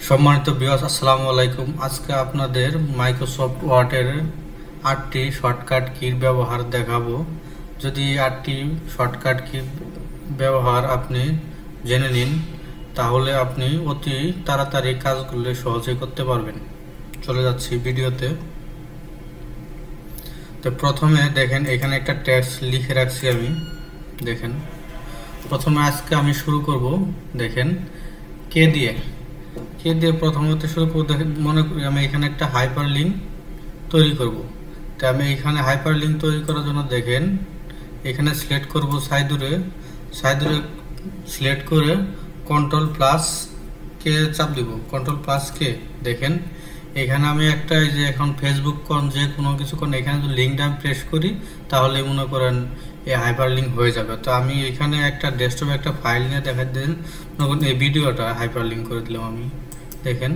সম্মানিত ভিউয়ার্স, আসসালামু আলাইকুম। আজকে আপনাদের মাইক্রোসফট ওয়ার্ডের 8টি শর্টকাট কির ব্যবহার দেখাবো। যদি 8টি শর্টকাট কি ব্যবহার আপনি জেনে নিন, তাহলে আপনি অতি তাড়াতাড়ি কাজগুলো সহজে করতে পারবেন। চলে যাচ্ছি ভিডিওতে। তো প্রথমে দেখেন, এখানে একটা টেক্সট লিখে রাখছি আমি। দেখেন, প্রথমে আজকে আমি শুরু করব। দেখেন, কে দিয়ে প্রথমত শুরু করব। দেখেন, মনে করি আমি এখানে একটা হাইপার লিঙ্ক তৈরি করব। তো আমি এখানে হাইপার লিঙ্ক তৈরি করার জন্য দেখেন, এখানে সিলেক্ট করব সাইদুরে সিলেক্ট করে কন্ট্রোল প্লাস কে চাপ দিব। কন্ট্রোল প্লাস কে। দেখেন, এখানে আমি একটা এই যে এখন ফেসবুক যে কোনো কিছু এখানে যদি লিঙ্কটা আমি প্রেস করি, তাহলে মনে করেন এই হাইপার লিঙ্ক হয়ে যাবে। তো আমি এখানে একটা ডেস্কটপে একটা ফাইল নিয়ে দেখা দিন, এই ভিডিওটা হাইপার লিঙ্ক করে দিলাম আমি। দেখেন,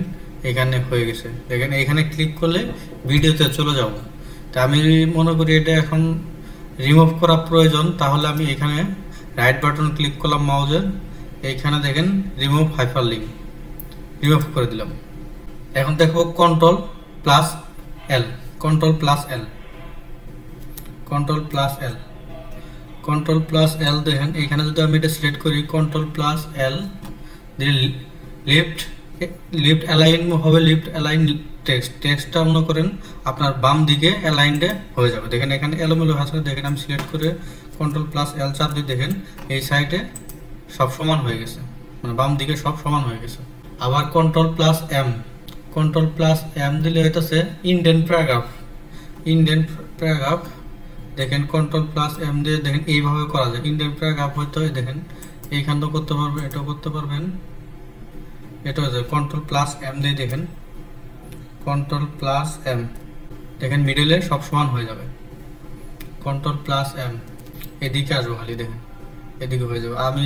এখানে হয়ে গেছে। দেখেন, এখানে ক্লিক করলে ভিডিওতে চলে যাব। তা আমি মনে করি এটা এখন রিমুভ করা প্রয়োজন, তাহলে আমি এখানে রাইট বাটন ক্লিক করলাম মাউজের। এইখানে দেখেন রিমুভ হাইপার লিঙ্ক, রিমুভ করে দিলাম। এখন দেখো control plus L, control plus L, control plus L, control plus L. দেখেন, এখানে যদি আমি এটা সিলেক্ট করি কন্ট্রোল প্লাস এল দিয়ে লিফট অ্যালাইন হবে। লিফট অ্যালাইন টেক্সটটা মনে করেন আপনার বাম দিকে অ্যালাইনড হয়ে যাবে। দেখেন, এখানে এলোমেলো আছে। দেখেন, আমি সিলেক্ট করে কন্ট্রোল প্লাস এল চাপ দিয়ে দেখেন এই সাইডে সব সমান হয়ে গেছে, মানে বাম দিকে সব সমান হয়ে গেছে। আবার control plus M, control plus M দিলে হইতেছে ইন্ডেন্ট প্যারাগ্রাফ, ইন্ডেন্ট প্যারাগ্রাফ। দেখেন, কন্ট্রোল প্লাস এম দিয়ে দেখেন এইভাবে করা যায়। ইন্ডেন্ট প্যারাগ্রাফ হইতে হয়। দেখেন, এইখানটাও করতে পারবেন, এটাও করতে পারবেন, এটা হচ্ছে কন্ট্রোল প্লাস এম দিয়ে দেখেন, কন্ট্রোল প্লাস এম। দেখেন, মিডলে সব সমান হয়ে যাবে। কন্ট্রোল প্লাস এম, এদিকে আসবো খালি। দেখেন, এদিকে হয়ে যাবে। আমি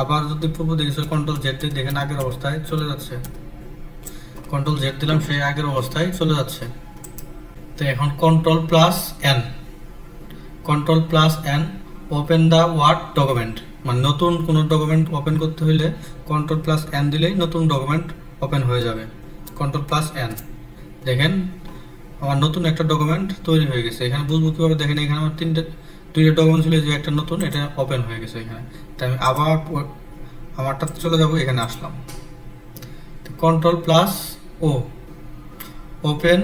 আবার যদি পূর্ব দিকে কন্ট্রোল জেড দিয়ে দেখেন আগের অবস্থায় চলে যাচ্ছে। কন্ট্রোল জেড দিলাম, সেই আগের অবস্থায় চলে যাচ্ছে। তো এখন control plus N, control plus N open the word document, মানে নতুন কোনো ডকুমেন্ট ওপেন করতে হলে কন্ট্রোল প্লাস এন দিলেই নতুন ডকুমেন্ট ওপেন হয়ে যাবে। Control plus N. দেখেন, আমার নতুন একটা ডকুমেন্ট তৈরি হয়ে গেছে। এখানে বুঝবো কীভাবে? দেখেন, এখানে আমার দুইটা ডকুমেন্ট ছিল, যে একটা নতুন, এটা ওপেন হয়ে গেছে এখানে। তাই আমি আবার আমারটা চলে যাব, এখানে আসলাম। Control plus O open,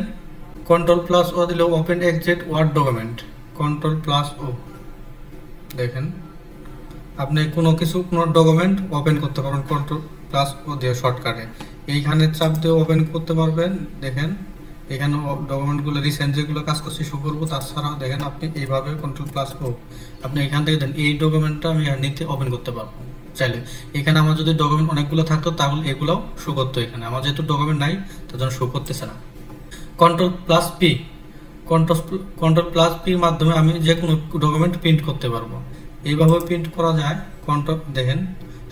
control plus O দিলে open exit word document, control plus O. দেখেন, আপনি কোনো ডকুমেন্ট ওপেন করতে পারবেন কন্ট্রোল প্লাস ও দিয়ে শর্টকাটে। এইখানে চাপ দিয়ে ওপেন করতে পারবেন। দেখেন, এখানে ডকুমেন্টগুলো রিসেন্ট যেগুলো কাজ করছি শো করবো। তাছাড়াও দেখেন, আপনি এইভাবে কন্ট্রোল প্লাস ও আপনি এখান থেকে দেন এই ডকুমেন্টটা আমি নিতে ওপেন করতে পারবো চাইলে। এখানে আমার যদি ডকুমেন্ট অনেকগুলো থাকতো তাহলে এগুলোও শো করতো। এখানে আমার যেহেতু ডকুমেন্ট নাই, তার জন্য শো করতেছে না। Control plus P, control plus পির মাধ্যমে আমি যে কোনো ডকুমেন্ট প্রিন্ট করতে পারবো। এইভাবে প্রিন্ট করা যায়। কন্ট্রোল দেখেন,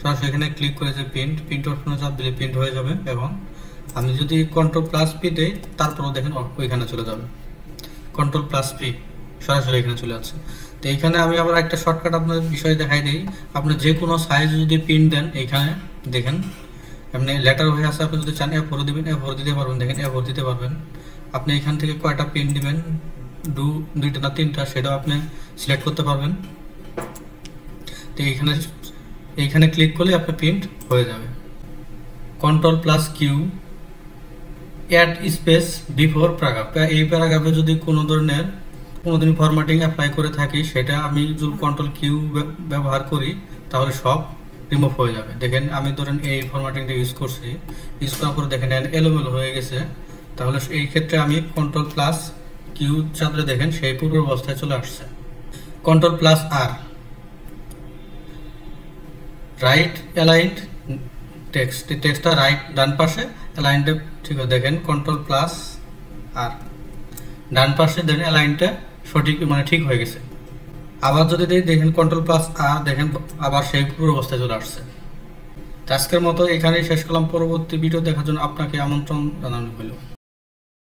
সরাসরি এখানে ক্লিক করে যে প্রিন্ট অপশনে চাপ দিলে প্রিন্ট হয়ে যাবে। এবং আমি যদি কন্ট্রোল প্লাস পি দেই, তারপরেও দেখেন ওইখানে চলে যাবে। কন্ট্রোল প্লাস পি সরাসরি এখানে চলে যাচ্ছে। তো এইখানে আমি আবার একটা শর্টকাট আপনার বিষয় দেখাই দিই। আপনি যে কোনো সাইজ যদি প্রিন্ট দেন, এইখানে দেখেন আপনি লেটার হয়ে আসে, আপনি যদি চান এ4 দিবেন, এ4 দিতে পারবেন। দেখেন, এ4 দিতে পারবেন। আপনি এখান থেকে কয়টা প্রিন্ট দিবেন, দুইটা না তিনটা, সেটাও আপনি সিলেক্ট করতে পারবেন। তো এইখানে ক্লিক করলে আপনার প্রিন্ট হয়ে যাবে। Control plus Q add space before paragraph. এই প্যারাগ্রাফে যদি কোনোদিন ফরম্যাটিং অ্যাপ্লাই করে থাকি, সেটা আমি যদি কন্ট্রোল কিউ ব্যবহার করি, তাহলে সব রিমুভ হয়ে যাবে। দেখেন, আমি ধরেন এই ফরম্যাটিংটা ইউজ করছি, ইউজ করার পরে দেখেন এলোমেলো হয়ে গেছে। তাহলে এই ক্ষেত্রে আমি কন্ট্রোল প্লাস কিউ চাপলে দেখেন সেই পূর্ব অবস্থায় চলে আসছে। কন্ট্রোল প্লাস আর, রাইট অ্যালাইন্ড টেক্সট, টেক্সটটা রাইট ডান পাশে অ্যালাইনটা ঠিক আছে। দেখেন, কন্ট্রোল প্লাস আর ডান পাশে দেখেন অ্যালাইনটা সঠিক, মানে ঠিক হয়ে গেছে। আবার যদি দেখেন কন্ট্রোল প্লাস আর, দেখেন আবার সেই পূর্ব অবস্থায় চলে আসছে। আজকের মতো এখানেই শেষ করলাম। পরবর্তী ভিডিও দেখার জন্য আপনাকে আমন্ত্রণ জানানো হলো।